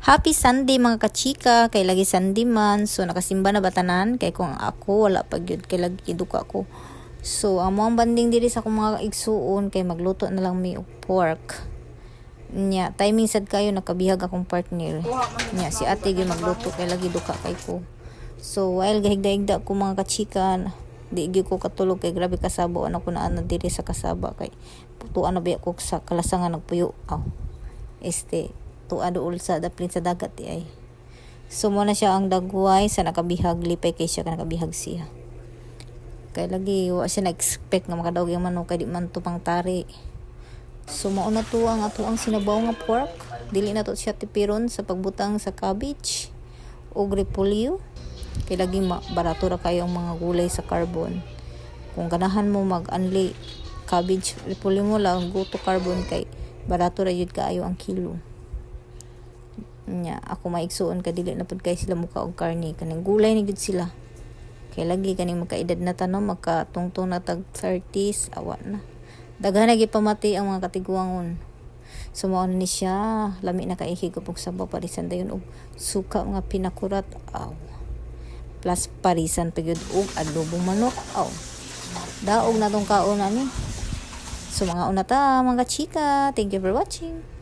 Happy Sunday mga kachika, kay lagi Sunday man. So nakasimba na batanan kay kung ako wala pag yun kay lagi kiduka ko. So amo ang banding diri sa akong mga igsuon kay magluto na lang mi og pork. Nya timing sad kayo nakabihag akong partner. Nya si ate gyud magluto kay lagi duka kay ko. So while gahigda-higda ko mga kachika, di gyud ko katulog kay grabe kasabo ana ko na diri sa kasaba kay tuan na biya ko sa kalasangan nagpuyo. Tuwa dool sa daplin sa dagat ay. So mo na siya ang dagway sa nakabihag lipay kay siya ka nakabihag siya. Kay lagi wa siya na-expect nga makadaog yung manok kay di man to pang tari. So mao na to ang ato ang sinabaw nga pork. Dili na to siya tipiron sa pagbutang sa cabbage o repolyo. Kay lagi barato ra kayo ang mga gulay sa carbon. Kung ganahan mo mag-unli cabbage repolyo mo lang go to carbon kay barato ra yun kaayo ang kilo. Nya ako maigsuon ka dili na pud kay sila muka og karne kaning gulay ni gud sila kay lagi kaning magkaedad na tanom magkatungtong na tag 30s awa na daghan na gipamati ang mga katiguangon. So mao ni siya lami na kaihig ko pug sabaw parisan dayon og suka nga pinakurat plus parisan pagud og adobong manok daog na tong kaon ani. So mga una ta mga chika, thank you for watching.